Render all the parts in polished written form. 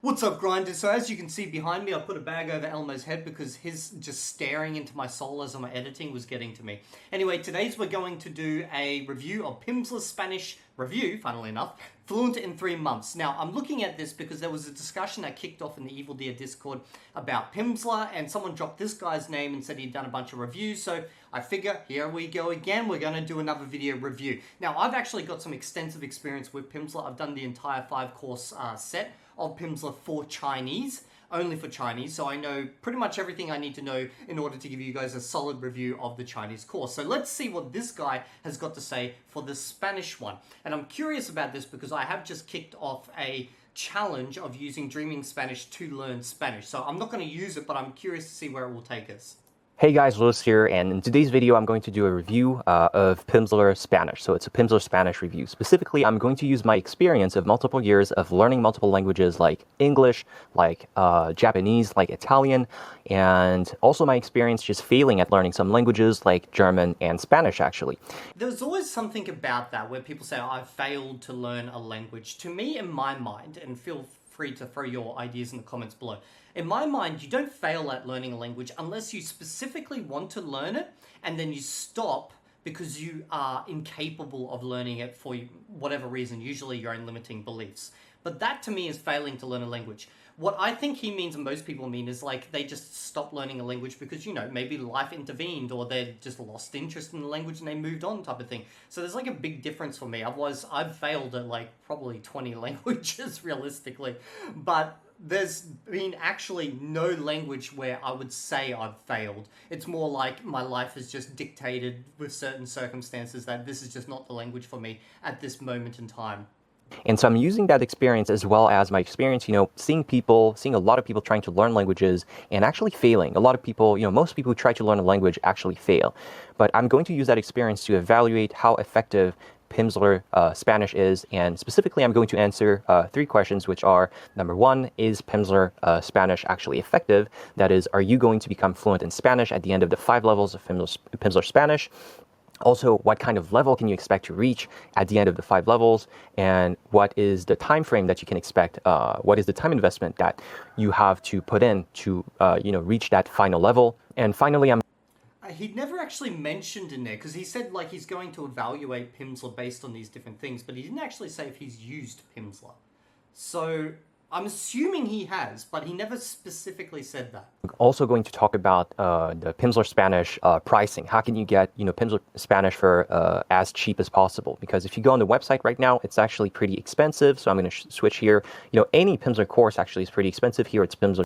What's up, grinders? So as you can see behind me, I put a bag over Elmo's head because his just staring into my soul as I'm editing was getting to me. Anyway, today's we're going to do a review of Pimsleur Spanish review, funnily enough, Fluent in 3 months. Now, I'm looking at this because there was a discussion that kicked off in the Evildea Discord about Pimsleur, and someone dropped this guy's name and said he'd done a bunch of reviews, so I figure, here we go again, we're going to do another video review. Now, I've actually got some extensive experience with Pimsleur. I've done the entire 5-course set of Pimsleur for Chinese, only for Chinese, so I know pretty much everything I need to know in order to give you guys a solid review of the Chinese course. So let's see what this guy has got to say for the Spanish one. And I'm curious about this because I have just kicked off a challenge of using Dreaming Spanish to learn Spanish. So I'm not going to use it, but I'm curious to see where it will take us. Hey guys, Lewis here, and in today's video I'm going to do a review of Pimsleur Spanish. So it's a Pimsleur Spanish review. Specifically, I'm going to use my experience of multiple years of learning multiple languages like English, like Japanese, like Italian, and also my experience just failing at learning some languages like German and Spanish, actually. There's always something about that where people say, oh, I failed to learn a language. To me, in my mind, and feel free to throw your ideas in the comments below. In my mind, you don't fail at learning a language unless you specifically want to learn it and then you stop because you are incapable of learning it for whatever reason, usually your own limiting beliefs. But that to me is failing to learn a language. What I think he means and most people mean is like they just stopped learning a language because, you know, maybe life intervened or they just lost interest in the language and they moved on type of thing. So there's like a big difference for me. Otherwise, I've failed at like probably 20 languages realistically. But there's been actually no language where I would say I've failed. It's more like my life has just dictated with certain circumstances that this is just not the language for me at this moment in time. And so I'm using that experience as well as my experience, seeing a lot of people trying to learn languages and actually failing. A lot of people, most people who try to learn a language actually fail. But I'm going to use that experience to evaluate how effective Pimsleur Spanish is, and specifically I'm going to answer 3 questions, which are, number 1, is Pimsleur Spanish actually effective? That is, are you going to become fluent in Spanish at the end of the 5 levels of Pimsleur Spanish? Also, what kind of level can you expect to reach at the end of the 5 levels? And what is the time frame that you can expect? What is the time investment that you have to put in to, reach that final level? And finally, He'd never actually mentioned in there, because he said like he's going to evaluate Pimsleur based on these different things, but he didn't actually say if he's used Pimsleur. So I'm assuming he has, but he never specifically said that. Also going to talk about the Pimsleur Spanish pricing. How can you get Pimsleur Spanish for as cheap as possible? Because if you go on the website right now, it's actually pretty expensive. So I'm going to switch here. Any Pimsleur course actually is pretty expensive. Here it's Pimsleur.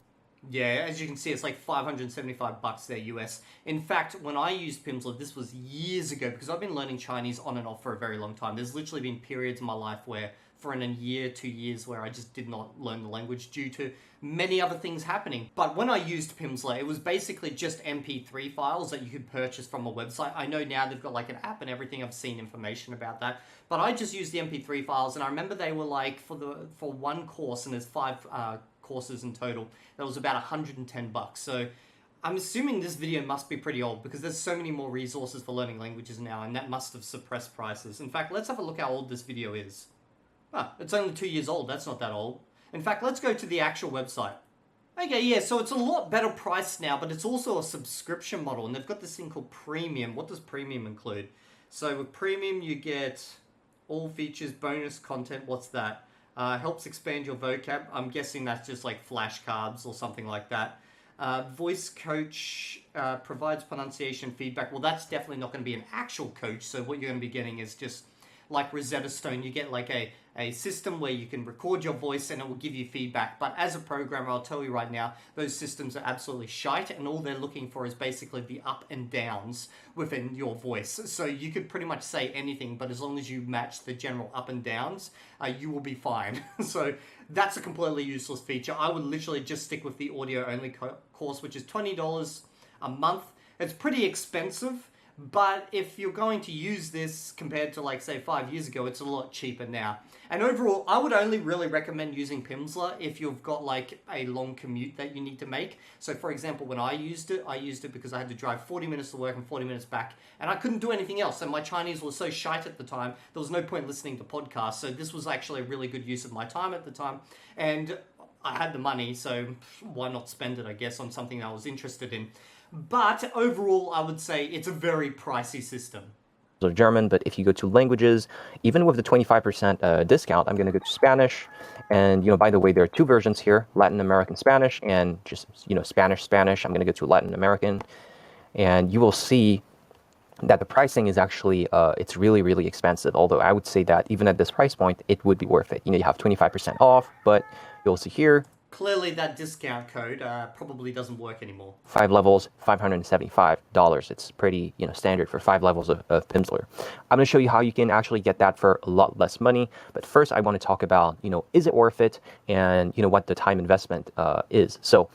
Yeah, as you can see, it's like $575 there US. In fact, when I used Pimsleur, this was years ago, because I've been learning Chinese on and off for a very long time. There's literally been periods in my life where, for a year, 2 years, where I just did not learn the language due to many other things happening. But when I used Pimsleur, it was basically just MP3 files that you could purchase from a website. I know now they've got like an app and everything. I've seen information about that. But I just used the MP3 files, and I remember they were like, for one course, and there's 5 courses in total, that was about $110. So I'm assuming this video must be pretty old because there's so many more resources for learning languages now, and that must have suppressed prices. In fact, let's have a look how old this video is. It's only 2 years old. That's not that old. In fact, let's go to the actual website. Okay, yeah, so it's a lot better priced now, but it's also a subscription model, and they've got this thing called Premium. What does Premium include? So with Premium, you get all features, bonus content. What's that? Helps expand your vocab. I'm guessing that's just like flashcards or something like that. Voice coach provides pronunciation feedback. Well, that's definitely not going to be an actual coach. So what you're going to be getting is just like Rosetta Stone. You get like a system where you can record your voice and it will give you feedback. But as a programmer, I'll tell you right now, those systems are absolutely shite, and all they're looking for is basically the up and downs within your voice. So you could pretty much say anything, but as long as you match the general up and downs, you will be fine. So that's a completely useless feature. I would literally just stick with the audio only course, which is $20 a month. It's pretty expensive. But if you're going to use this compared to, like, say, 5 years ago, it's a lot cheaper now. And overall, I would only really recommend using Pimsleur if you've got, like, a long commute that you need to make. So, for example, when I used it because I had to drive 40 minutes to work and 40 minutes back, and I couldn't do anything else. And my Chinese was so shite at the time, there was no point listening to podcasts. So this was actually a really good use of my time at the time. And I had the money, so why not spend it, I guess, on something I was interested in. But overall, I would say it's a very pricey system. German, but if you go to languages, even with the 25% discount, I'm going to go to Spanish. And, by the way, there are two versions here, Latin American Spanish and just, Spanish. I'm going to go to Latin American. And you will see that the pricing is actually, it's really, really expensive. Although I would say that even at this price point, it would be worth it. You have 25% off, but you'll see here, Clearly, that discount code probably doesn't work anymore. 5 levels, $575. It's pretty, standard for 5 levels of Pimsleur. I'm going to show you how you can actually get that for a lot less money. But first, I want to talk about, is it worth it? And, what the time investment is. So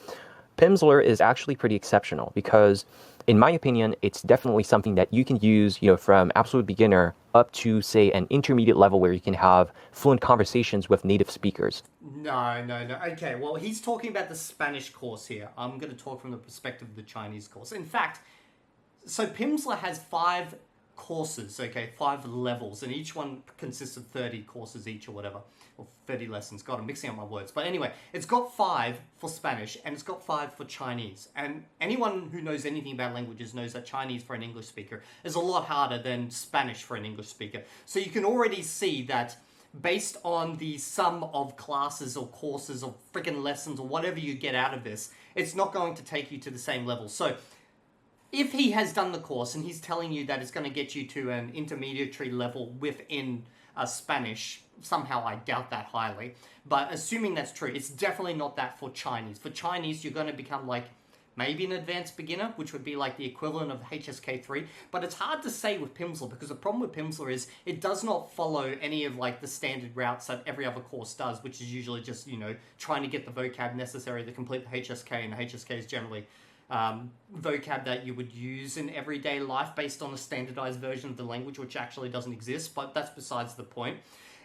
Pimsleur is actually pretty exceptional because, in my opinion, it's definitely something that you can use, from absolute beginner up to, say, an intermediate level where you can have fluent conversations with native speakers. No. Okay, well, he's talking about the Spanish course here. I'm going to talk from the perspective of the Chinese course. In fact, so Pimsleur has 5 courses, okay, 5 levels, and each one consists of 30 courses each or whatever, or 30 lessons. God, I'm mixing up my words. But anyway, it's got 5 for Spanish, and it's got 5 for Chinese. And anyone who knows anything about languages knows that Chinese for an English speaker is a lot harder than Spanish for an English speaker. So you can already see that based on the sum of classes or courses or freaking lessons or whatever you get out of this, it's not going to take you to the same level. So if he has done the course and he's telling you that it's going to get you to an intermediary level within Spanish, somehow I doubt that highly, but assuming that's true, it's definitely not that for Chinese. For Chinese, you're going to become like maybe an advanced beginner, which would be like the equivalent of HSK3, but it's hard to say with Pimsleur because the problem with Pimsleur is it does not follow any of like the standard routes that every other course does, which is usually just, trying to get the vocab necessary to complete the HSK, and the HSK is generally vocab that you would use in everyday life based on a standardized version of the language, which actually doesn't exist, but that's besides the point.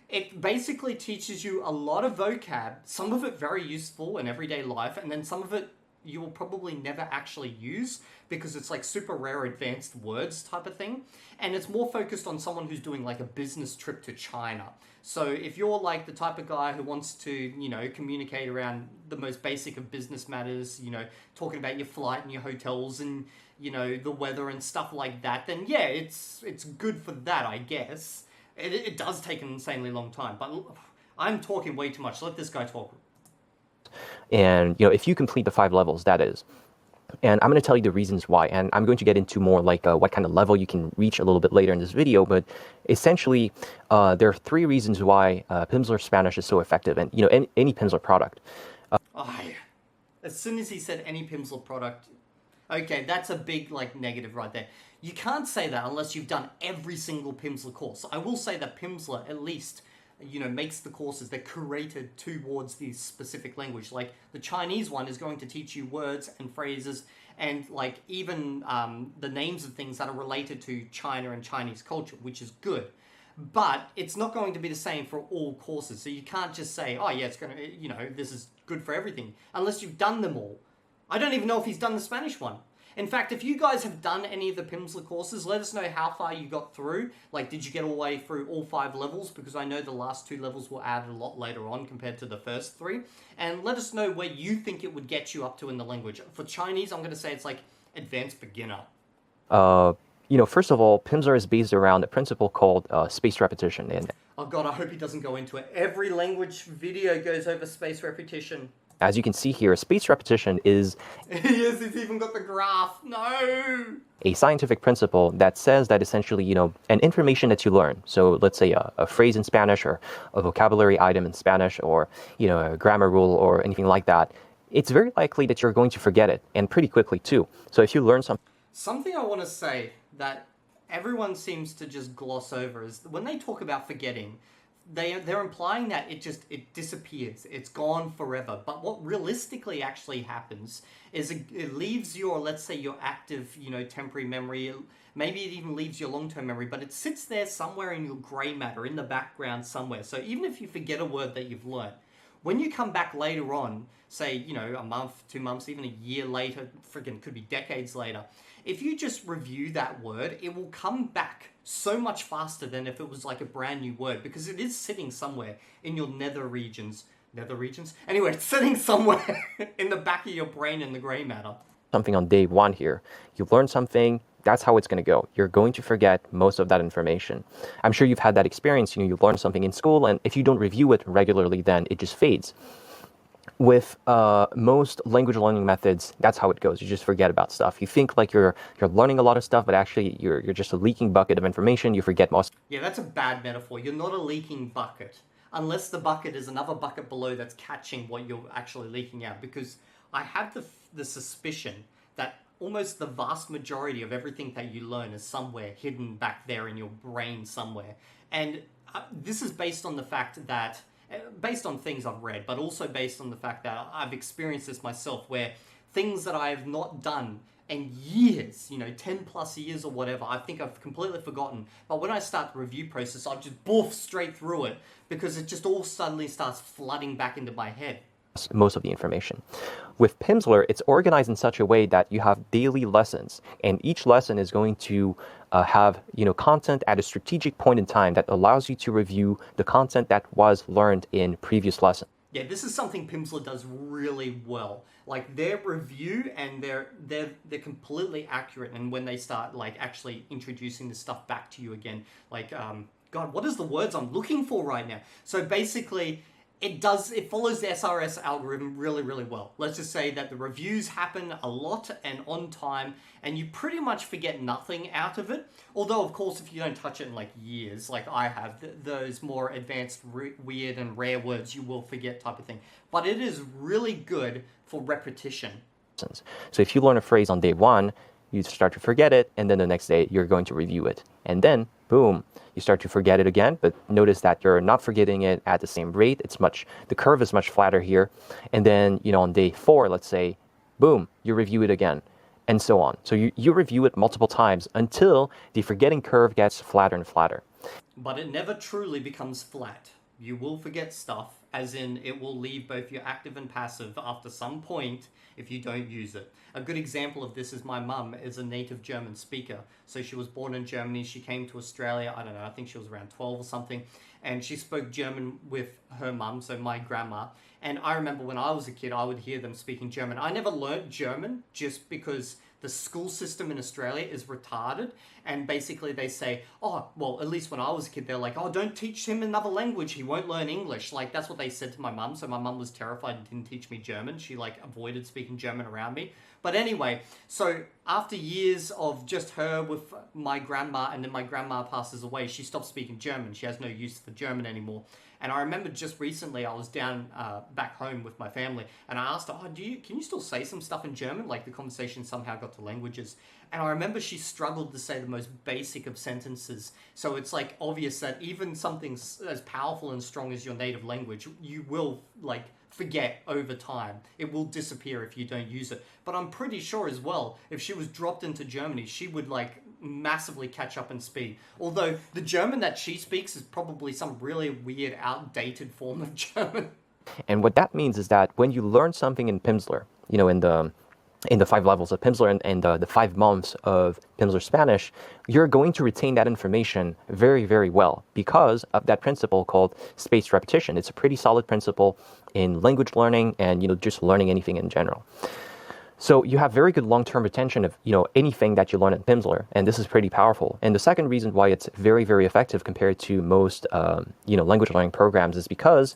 It basically teaches you a lot of vocab, some of it very useful in everyday life, and then some of it you will probably never actually use because it's like super rare advanced words type of thing. And it's more focused on someone who's doing like a business trip to China. So if you're like the type of guy who wants to, communicate around the most basic of business matters, talking about your flight and your hotels and, the weather and stuff like that, then yeah, it's good for that, I guess. It does take an insanely long time, but I'm talking way too much. Let this guy talk. And, if you complete the 5 levels, that is. And I'm going to tell you the reasons why. And I'm going to get into more like what kind of level you can reach a little bit later in this video. But essentially, there are 3 reasons why Pimsleur Spanish is so effective. And, any Pimsleur product. As soon as he said any Pimsleur product, okay, that's a big like negative right there. You can't say that unless you've done every single Pimsleur course. I will say that Pimsleur, at least, makes the courses, they're curated towards the specific language. Like the Chinese one is going to teach you words and phrases and like even the names of things that are related to China and Chinese culture, which is good. But it's not going to be the same for all courses. So you can't just say, oh yeah, it's going to, this is good for everything, unless you've done them all. I don't even know if he's done the Spanish one. In fact, if you guys have done any of the Pimsleur courses, let us know how far you got through. Like, did you get all the way through all 5 levels? Because I know the last 2 levels were added a lot later on compared to the first 3. And let us know where you think it would get you up to in the language. For Chinese, I'm going to say it's like advanced beginner. First of all, Pimsleur is based around a principle called spaced repetition. And oh God, I hope he doesn't go into it. Every language video goes over spaced repetition. As you can see here, spaced repetition is... Yes, he's even got the graph. No! A scientific principle that says that essentially, an information that you learn, so let's say a phrase in Spanish or a vocabulary item in Spanish or, a grammar rule or anything like that, it's very likely that you're going to forget it, and pretty quickly too. So if you learn something I want to say that everyone seems to just gloss over is when they talk about forgetting, they're implying that it disappears, it's gone forever. But what realistically actually happens is it leaves your, let's say, your active, temporary memory. Maybe it even leaves your long-term memory, but it sits there somewhere in your grey matter, in the background somewhere. So even if you forget a word that you've learned, when you come back later on, say, a month, 2 months, even a year later, friggin' could be decades later, if you just review that word, it will come back so much faster than if it was like a brand new word, because it is sitting somewhere in your nether regions nether regions. Anyway, it's sitting somewhere in the back of your brain in the gray matter. Something on day one here. You learn something, that's how it's going to go. You're going to forget most of that information. I'm sure you've had that experience. You learn something in school, and if you don't review it regularly, then it just fades. With most language learning methods, that's how it goes. You just forget about stuff. You think like you're learning a lot of stuff, but actually you're just a leaking bucket of information. You forget most. Yeah, that's a bad metaphor. You're not a leaking bucket. Unless the bucket is another bucket below that's catching what you're actually leaking out. Because I have the suspicion that almost the vast majority of everything that you learn is somewhere hidden back there in your brain somewhere. And this is based on the fact that, based on things I've read, but also based on the fact that I've experienced this myself, where things that I have not done in years, 10 plus years or whatever, I think I've completely forgotten. But when I start the review process, I just boof straight through it because it just all suddenly starts flooding back into my head. Most of the information. With Pimsleur, it's organized in such a way that you have daily lessons, and each lesson is going to have content at a strategic point in time that allows you to review the content that was learned in previous lessons. Yeah, this is something Pimsleur does really well. Like their review, and they're completely accurate. And when they start like actually introducing the stuff back to you again, like God, what is the words I'm looking for right now? So basically, it follows the SRS algorithm really, really well. Let's just say that the reviews happen a lot and on time, and you pretty much forget nothing out of it. Although, of course, if you don't touch it in like years, like I have, those more advanced, weird and rare words you will forget type of thing. But it is really good for repetition. So if you learn a phrase on day one, you start to forget it, and then the next day you're going to review it. And then, boom, you start to forget it again, but notice that you're not forgetting it at the same rate. The curve is much flatter here. And then, on day 4, let's say, boom, you review it again, and so on. So you review it multiple times until the forgetting curve gets flatter and flatter. But it never truly becomes flat. You will forget stuff, as in it will leave both your active and passive after some point if you don't use it. A good example of this is my mum is a native German speaker. So she was born in Germany. She came to Australia, I don't know, I think she was around 12 or something. And she spoke German with her mum, so my grandma. And I remember when I was a kid, I would hear them speaking German. I never learnt German just because the school system in Australia is retarded. And basically they say, oh, well, at least when I was a kid, they're like, oh, don't teach him another language. He won't learn English. Like, that's what they said to my mum. So my mum was terrified and didn't teach me German. She, avoided speaking German around me. But anyway, so after years of just her with my grandma, and then my grandma passes away, she stopped speaking German. She has no use for German anymore. And I remember just recently I was down back home with my family, and I asked her, oh, can you still say some stuff in German? Like the conversation somehow got to languages. And I remember she struggled to say the most basic of sentences. So it's like obvious that even something as powerful and strong as your native language, you will forget over time. It will disappear if you don't use it. But I'm pretty sure as well, if she was dropped into Germany, she would massively catch up in speed. Although the German that she speaks is probably some really weird, outdated form of German. And what that means is that when you learn something in Pimsleur, in the 5 levels of Pimsleur and the 5 months of Pimsleur Spanish, you're going to retain that information very, very well because of that principle called spaced repetition. It's a pretty solid principle in language learning and, just learning anything in general. So you have very good long-term retention of, anything that you learn in Pimsleur, and this is pretty powerful. And the second reason why it's very, very effective compared to most, language learning programs is because...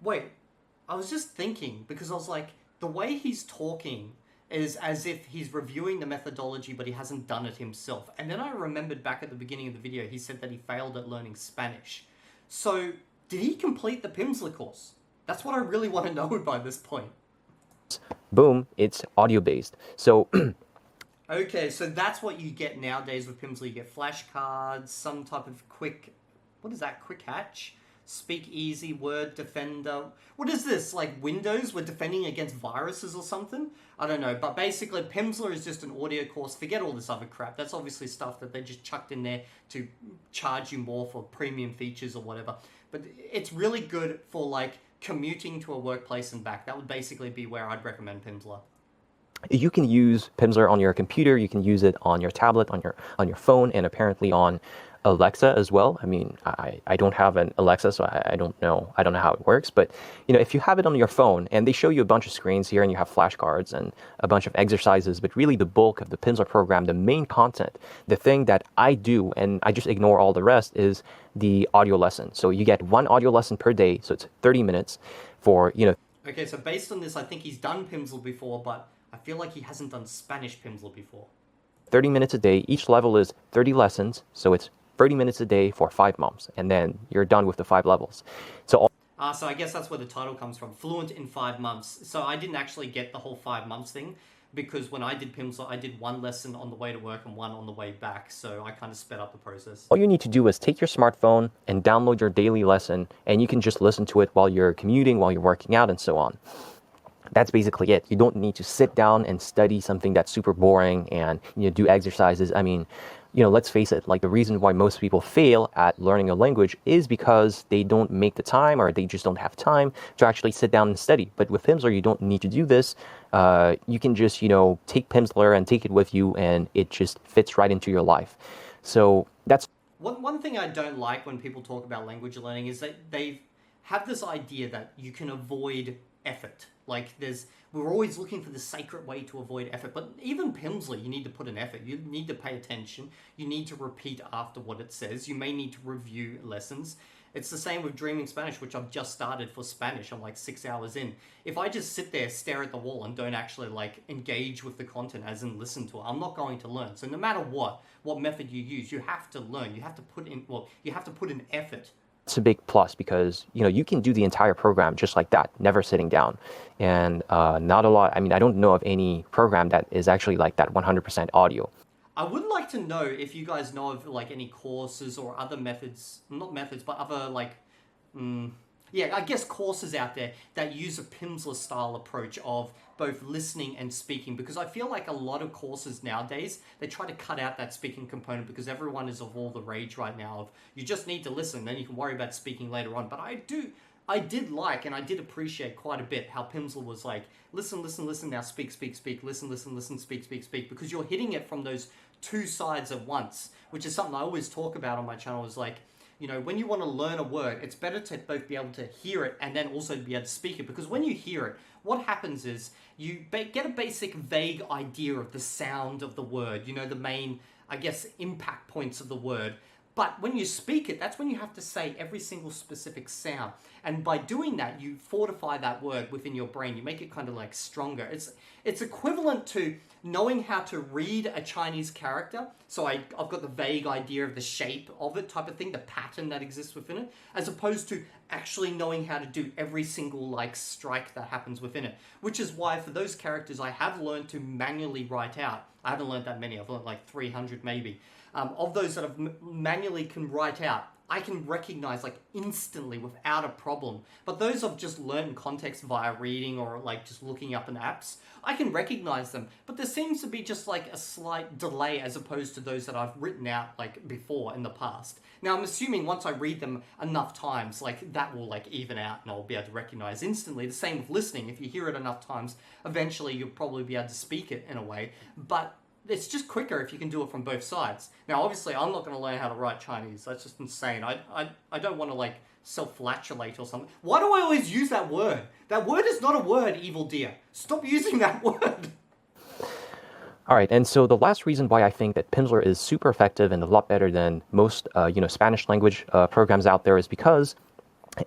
Wait, I was just thinking, because I was like, the way he's talking is as if he's reviewing the methodology, but he hasn't done it himself. And then I remembered back at the beginning of the video, he said that he failed at learning Spanish. So, did he complete the Pimsleur course? That's what I really want to know by this point. Boom, it's audio-based. So... Okay, so that's what you get nowadays with Pimsleur. You get flashcards, some type of quick... What is that? Quick hatch? Speak Easy, Word Defender. What is this? Like Windows? We're defending against viruses or something? I don't know. But basically, Pimsleur is just an audio course. Forget all this other crap. That's obviously stuff that they just chucked in there to charge you more for premium features or whatever. But it's really good for commuting to a workplace and back. That would basically be where I'd recommend Pimsleur. You can use Pimsleur on your computer. You can use it on your tablet, on your phone, and apparently on Alexa as well. I mean, I don't have an Alexa, so I don't know. I don't know how it works. But, if you have it on your phone and they show you a bunch of screens here and you have flashcards and a bunch of exercises, but really the bulk of the Pimsleur program, the main content, the thing that I do and I just ignore all the rest is the audio lesson. So you get one audio lesson per day. So it's 30 minutes for, Okay, so based on this, I think he's done Pimsleur before, but I feel like he hasn't done Spanish Pimsleur before. 30 minutes a day. Each level is 30 lessons. So it's 30 minutes a day for 5 months. And then you're done with the 5 levels. So I guess that's where the title comes from. Fluent in 5 months. So I didn't actually get the whole 5 months thing because when I did Pimsleur, I did 1 lesson on the way to work and 1 on the way back. So I kind of sped up the process. all you need to do is take your smartphone and download your daily lesson, and you can just listen to it while you're commuting, while you're working out, and so on. That's basically it. You don't need to sit down and study something that's super boring and do exercises. I mean, let's face it, like the reason why most people fail at learning a language is because they don't make the time or they just don't have time to actually sit down and study. But with Pimsleur, you don't need to do this. You can just, take Pimsleur and take it with you, and it just fits right into your life. So that's One thing I don't like when people talk about language learning is that they have this idea that you can avoid effort. Like we're always looking for the sacred way to avoid effort. But even Pimsleur, you need to put an effort. You need to pay attention. You need to repeat after what it says. You may need to review lessons. It's the same with Dreaming Spanish, which I've just started for Spanish. I'm like 6 hours in. If I just sit there, stare at the wall, and don't actually engage with the content, as in listen to it, I'm not going to learn. So no matter what method you use, you have to learn. You have to put in effort. It's a big plus because, you can do the entire program just like that, never sitting down. And not a lot, I mean, I don't know of any program that is actually like that 100% audio. I would like to know if you guys know of any courses or other methods, not methods, but other I guess courses out there that use a Pimsleur style approach of both listening and speaking, because I feel like a lot of courses nowadays, they try to cut out that speaking component because everyone is of all the rage right now of you just need to listen, then you can worry about speaking later on. But I did like and I did appreciate quite a bit how Pimsleur was like, listen, now speak, listen, speak, because you're hitting it from those 2 sides at once, which is something I always talk about on my channel is like, when you want to learn a word, it's better to both be able to hear it and then also be able to speak it. Because when you hear it, what happens is you get a basic vague idea of the sound of the word, the main, I guess, impact points of the word. But when you speak it, that's when you have to say every single specific sound. And by doing that, you fortify that word within your brain. You make it kind of stronger. It's equivalent to knowing how to read a Chinese character. So I've got the vague idea of the shape of it type of thing, the pattern that exists within it, as opposed to actually knowing how to do every single strike that happens within it. Which is why for those characters, I have learned to manually write out. I haven't learned that many. I've learned 300 maybe. Of those that I've manually can write out, I can recognize instantly without a problem. But those I've just learned in context via reading or just looking up in apps, I can recognize them. But there seems to be just a slight delay as opposed to those that I've written out before in the past. Now I'm assuming once I read them enough times, that will even out and I'll be able to recognize instantly. The same with listening. If you hear it enough times, eventually you'll probably be able to speak it in a way. But it's just quicker if you can do it from both sides. Now, obviously, I'm not going to learn how to write Chinese. That's just insane. I don't want to, self-flatulate or something. Why do I always use that word? That word is not a word, Evildea. Stop using that word. All right, and so the last reason why I think that Pimsleur is super effective and a lot better than most, Spanish language programs out there is because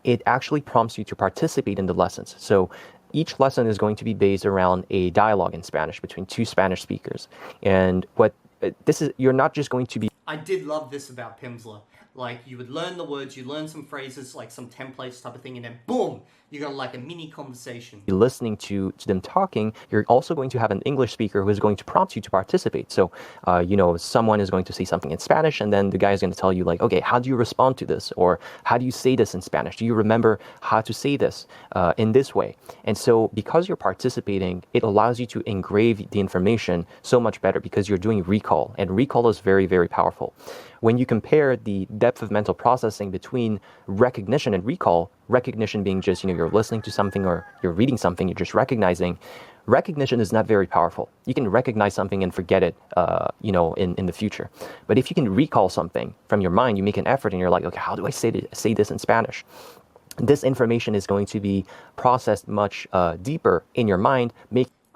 it actually prompts you to participate in the lessons. So each lesson is going to be based around a dialogue in Spanish between 2 Spanish speakers. And you're not just going to be... I did love this about Pimsleur. You would learn the words, you learn some phrases, some templates type of thing, and then boom, you got a mini conversation. Listening to them talking, you're also going to have an English speaker who is going to prompt you to participate. So, someone is going to say something in Spanish, and then the guy is going to tell you okay, how do you respond to this? Or how do you say this in Spanish? Do you remember how to say this in this way? And so because you're participating, it allows you to engrave the information so much better because you're doing recall, and recall is very, very powerful. When you compare the depth of mental processing between recognition and recall, recognition being just, you're listening to something or you're reading something, you're just recognizing. recognition is not very powerful. You can recognize something and forget it, in the future. But if you can recall something from your mind, you make an effort and you're like, okay, how do I say this in Spanish? This information is going to be processed much deeper in your mind,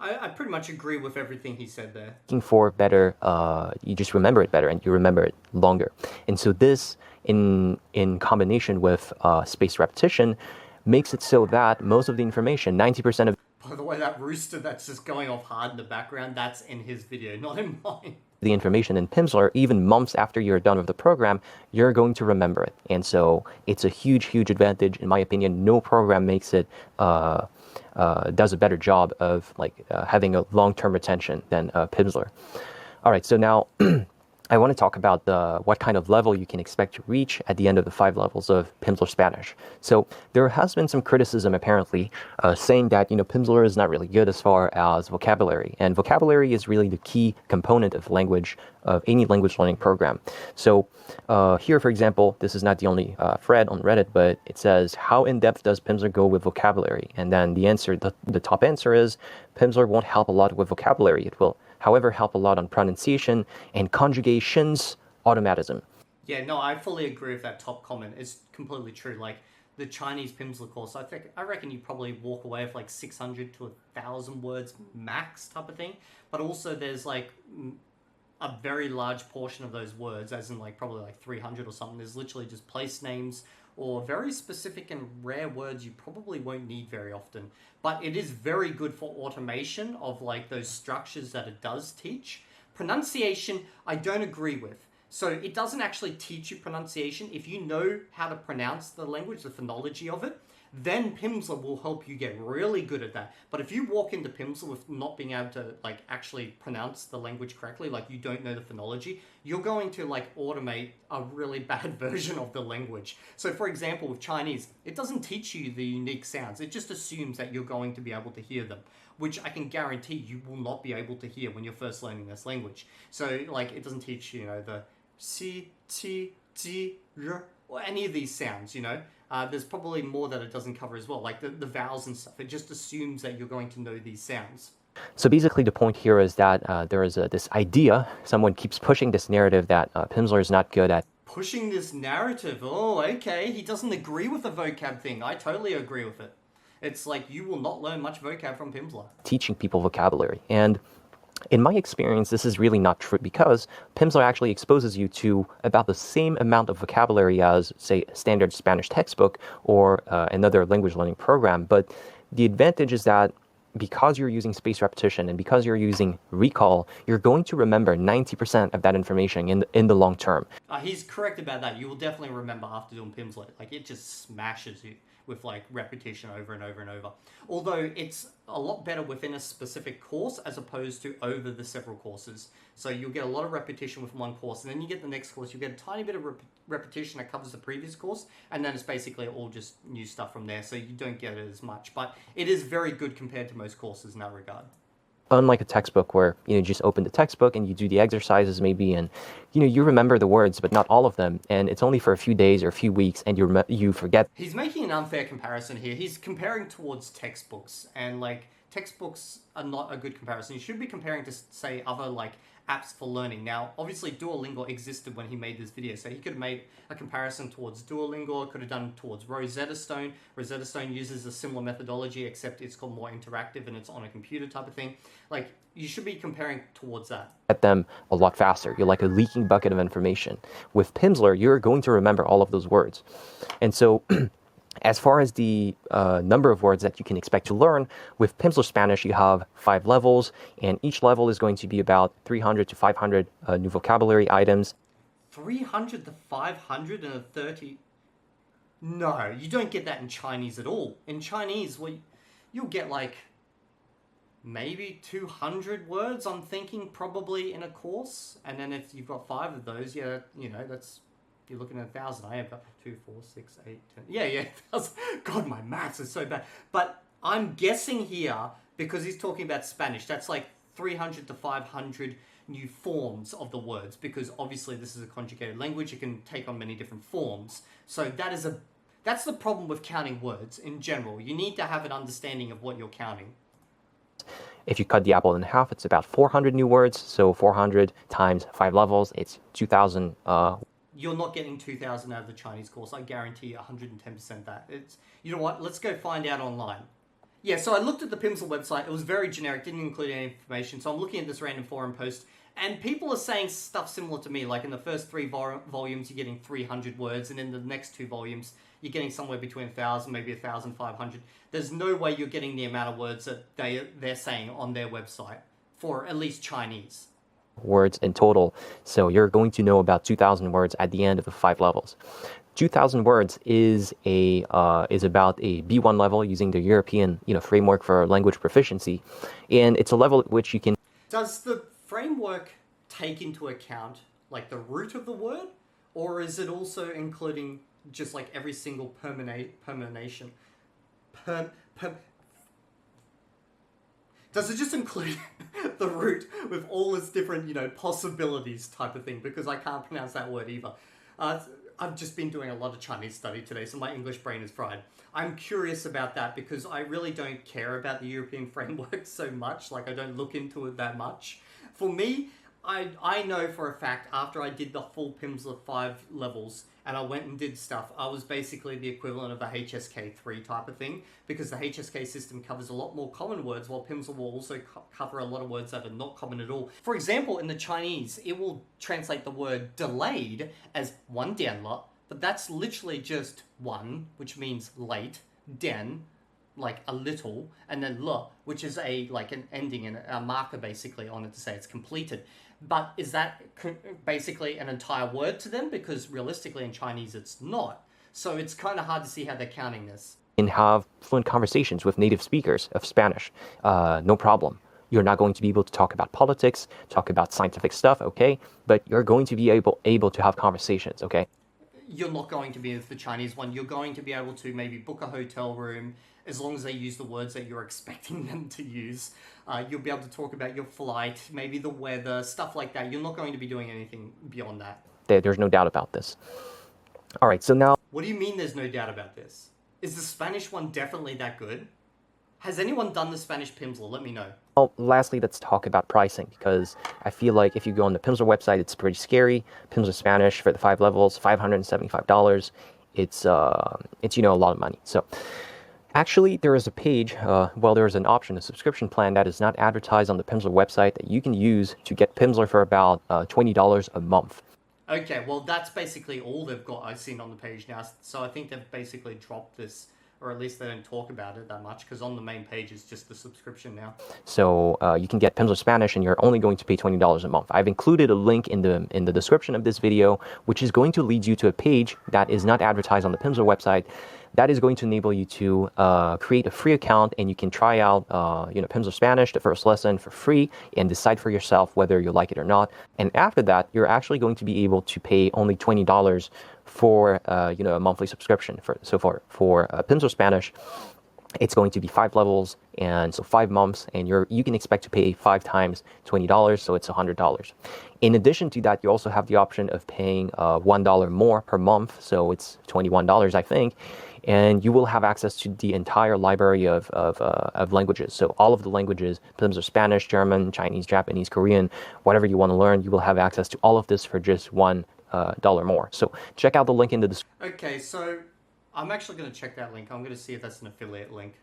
I pretty much agree with everything he said there. making for better, you just remember it better and you remember it longer. And so this, in combination with spaced repetition, makes it so that most of the information, 90% of By the way, that rooster that's just going off hard in the background, that's in his video, not in mine. the information in Pimsleur, even months after you're done with the program, you're going to remember it. And so it's a huge, huge advantage. In my opinion, no program makes it, does a better job of having a long-term retention than Pimsleur. All right, so now I want to talk about what kind of level you can expect to reach at the end of the 5 levels of Pimsleur Spanish. So there has been some criticism, apparently, saying that Pimsleur is not really good as far as vocabulary, and vocabulary is really the key component of any language learning program. So here, for example, this is not the only thread on Reddit, but it says, how in depth does Pimsleur go with vocabulary? And then the answer, the top answer is, Pimsleur won't help a lot with vocabulary. It will, however, help a lot on pronunciation and conjugations automatism. Yeah, no, I fully agree with that top comment. It's completely true. Like the Chinese Pimsleur course, I reckon you probably walk away with like 600 to 1,000 words max type of thing. But also there's like a very large portion of those words, as in like probably like 300 or something, is literally just place names or very specific and rare words you probably won't need very often. But it is very good for automation of like those structures that it does teach. Pronunciation, I don't agree with. So it doesn't actually teach you pronunciation. If you know how to pronounce the language, the phonology of it, then Pimsleur will help you get really good at that. But if you walk into Pimsleur with not being able to like actually pronounce the language correctly, like you don't know the phonology, you're going to like automate a really bad version of the language. So for example, with Chinese, it doesn't teach you the unique sounds. It just assumes that you're going to be able to hear them, which I can guarantee you will not be able to hear when you're first learning this language. So like it doesn't teach you, the si, ti, ji, r, or any of these sounds, there's probably more that it doesn't cover as well, like the vowels and stuff. It just assumes that you're going to know these sounds. So basically the point here is that there is this idea, someone keeps pushing this narrative that Pimsleur is not good at pushing this narrative. Oh, okay. He doesn't agree with the vocab thing. I totally agree with it. It's like you will not learn much vocab from Pimsleur. Teaching people vocabulary. And in my experience, this is really not true because Pimsleur actually exposes you to about the same amount of vocabulary as, say, a standard Spanish textbook or another language learning program. But the advantage is that because you're using spaced repetition and because you're using recall, you're going to remember 90% of that information in the long term. He's correct about that. You will definitely remember after doing Pimsleur. Like, it just smashes you with like repetition over and over and over. Although it's a lot better within a specific course as opposed to over the several courses. So you'll get a lot of repetition with one course, and then you get the next course, you get a tiny bit of repetition that covers the previous course, and then it's basically all just new stuff from there, so you don't get it as much. But it is very good compared to most courses in that regard. Unlike a textbook where you just open the textbook and you do the exercises maybe, and you remember the words but not all of them, and it's only for a few days or a few weeks and you forget. He's making an unfair comparison here. He's comparing towards textbooks, and like textbooks are not a good comparison. You should be comparing to, say, other like apps for learning. Now, obviously Duolingo existed when he made this video, so he could have made a comparison towards Duolingo, could have done towards Rosetta Stone. Rosetta Stone uses a similar methodology, except it's got more interactive and it's on a computer type of thing. Like, you should be comparing towards that. Get them a lot faster. You're like a leaking bucket of information. With Pimsleur, you're going to remember all of those words. And so as far as the number of words that you can expect to learn, with Pimsleur Spanish, you have 5 levels, and each level is going to be about 300 to 500 new vocabulary items. 300 to 530? No, you don't get that in Chinese at all. In Chinese, well, you'll get like maybe 200 words, I'm thinking, probably in a course. And then if you've got 5 of those, yeah, that's... You're looking at 1,000. I have got 2, 4, 6, 8, 10. Yeah, 1,000. God, my maths is so bad. But I'm guessing here, because he's talking about Spanish, that's like 300 to 500 new forms of the words, because obviously this is a conjugated language. It can take on many different forms. So that's the problem with counting words in general. You need to have an understanding of what you're counting. If you cut the apple in half, it's about 400 new words. So 400 times 5 levels, it's 2,000. You're not getting 2,000 out of the Chinese course. I guarantee you 110% that. You know what? Let's go find out online. Yeah, so I looked at the Pimsleur website. It was very generic, didn't include any information. So I'm looking at this random forum post, and people are saying stuff similar to me. Like in the first 3 volumes, you're getting 300 words, and in the next 2 volumes, you're getting somewhere between 1,000, maybe 1,500. There's no way you're getting the amount of words that they're saying on their website for at least Chinese. Words in total. So you're going to know about 2,000 words at the end of the 5 levels. 2,000 words is about a B1 level using the European framework for language proficiency, and it's a level at which you can. Does the framework take into account like the root of the word, or is it also including just like every single permutation? Does it just include the root with all its different, possibilities type of thing? Because I can't pronounce that word either. I've just been doing a lot of Chinese study today, so my English brain is fried. I'm curious about that because I really don't care about the European framework so much. Like, I don't look into it that much. For me, I know for a fact after I did the full Pimsleur 5 levels and I went and did stuff, I was basically the equivalent of the HSK 3 type of thing, because the HSK system covers a lot more common words, while Pimsleur will also cover a lot of words that are not common at all. For example, in the Chinese, it will translate the word delayed as 1 dian le, but that's literally just 1, which means late, dian, like a little, and then le, which is like an ending and a marker basically on it to say it's completed. But is that basically an entire word to them? Because realistically in Chinese it's not. So it's kind of hard to see how they're counting this. And have fluent conversations with native speakers of Spanish. No problem. You're not going to be able to talk about politics, talk about scientific stuff, okay? But you're going to be able to have conversations, okay? You're not going to be with the Chinese one. You're going to be able to maybe book a hotel room as long as they use the words that you're expecting them to use. You'll be able to talk about your flight, maybe the weather, stuff like that. You're not going to be doing anything beyond that. There's no doubt about this. All right, so now. What do you mean there's no doubt about this? Is the Spanish one definitely that good? Has anyone done the Spanish Pimsleur? Let me know. Well, lastly, let's talk about pricing, because I feel like if you go on the Pimsleur website, it's pretty scary. Pimsleur Spanish for the 5 levels, $575. It's a lot of money. So actually, there is a page, there is an option, a subscription plan that is not advertised on the Pimsleur website that you can use to get Pimsleur for about $20 a month. Okay, well, that's basically all they've got I've seen on the page now. So I think they've basically dropped this, or at least they don't talk about it that much, because on the main page is just the subscription now. So you can get Pimsleur Spanish, and you're only going to pay $20 a month. I've included a link in the description of this video, which is going to lead you to a page that is not advertised on the Pimsleur website. That is going to enable you to create a free account, and you can try out Pimsleur Spanish, the first lesson, for free, and decide for yourself whether you like it or not. And after that, you're actually going to be able to pay only $20 for a monthly subscription. For Pimsleur Spanish, it's going to be 5 levels, and so 5 months, and you can expect to pay 5 times $20, so it's $100. In addition to that, you also have the option of paying $1 more per month, so it's $21, I think, and you will have access to the entire library of languages. So all of the languages, Pimsleur Spanish, German, Chinese, Japanese, Korean, whatever you want to learn, you will have access to all of this for just $1 more. So check out the link in the description. Okay, so I'm actually going to check that link. I'm going to see if that's an affiliate link.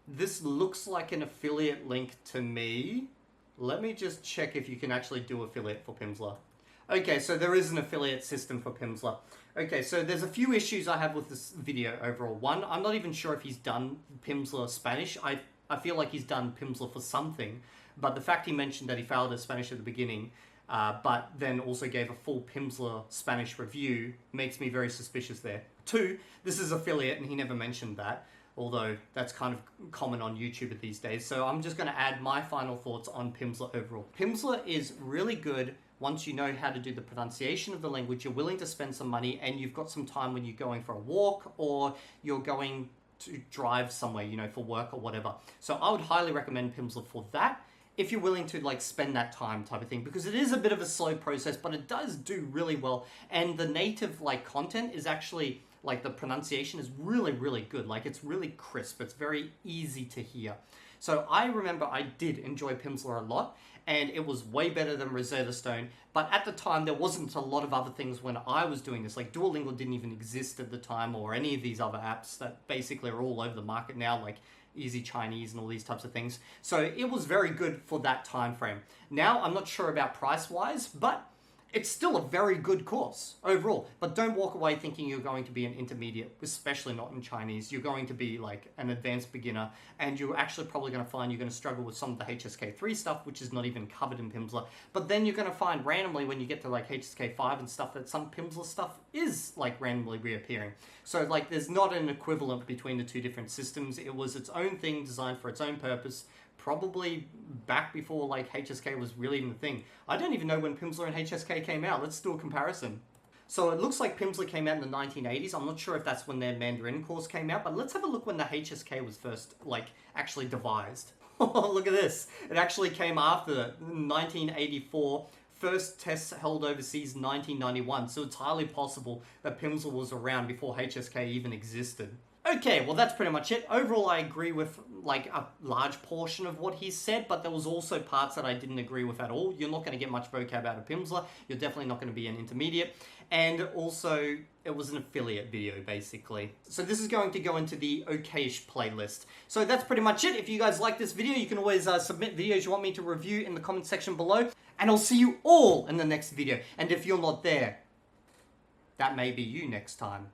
This looks like an affiliate link to me. Let me just check if you can actually do affiliate for Pimsleur. Okay, so there is an affiliate system for Pimsleur. Okay, so there's a few issues I have with this video overall. One, I'm not even sure if he's done Pimsleur Spanish. I feel like he's done Pimsleur for something, but the fact he mentioned that he failed at Spanish at the beginning, but then also gave a full Pimsleur Spanish review, makes me very suspicious there. 2, this is affiliate, and he never mentioned that, although that's kind of common on YouTube these days. So I'm just going to add my final thoughts on Pimsleur overall. Pimsleur is really good once you know how to do the pronunciation of the language, you're willing to spend some money, and you've got some time when you're going for a walk or you're going to drive somewhere, for work or whatever. So I would highly recommend Pimsleur for that. if you're willing to like spend that time type of thing, because it is a bit of a slow process, but it does do really well. And the native like content is actually like the pronunciation is really, really good. Like it's really crisp. It's very easy to hear. So I remember I did enjoy Pimsleur a lot, and it was way better than Rosetta Stone. But at the time, there wasn't a lot of other things when I was doing this. Like Duolingo didn't even exist at the time, or any of these other apps that basically are all over the market now, like Easy Chinese and all these types of things. So it was very good for that time frame. Now, I'm not sure about price-wise, but it's still a very good course overall. But don't walk away thinking you're going to be an intermediate, especially not in Chinese. You're going to be like an advanced beginner, and you're actually probably going to find you're going to struggle with some of the HSK3 stuff, which is not even covered in Pimsleur. But then you're going to find randomly when you get to like HSK5 and stuff that some Pimsleur stuff is like randomly reappearing. So like there's not an equivalent between the two different systems. It was its own thing designed for its own purpose, probably back before like HSK was really even a thing. I don't even know when Pimsleur and HSK came out. Let's do a comparison. So it looks like Pimsleur came out in the 1980s. I'm not sure if that's when their Mandarin course came out, but let's have a look when the HSK was first like actually devised. Look at this. It actually came after 1984. First tests held overseas 1991. So it's highly possible that Pimsleur was around before HSK even existed. Okay, well that's pretty much it. Overall, I agree with like a large portion of what he said, but there was also parts that I didn't agree with at all. You're not going to get much vocab out of Pimsleur. You're definitely not going to be an intermediate. And also, it was an affiliate video, basically. So this is going to go into the okayish playlist. So that's pretty much it. If you guys like this video, you can always submit videos you want me to review in the comment section below. And I'll see you all in the next video. And if you're not there, that may be you next time.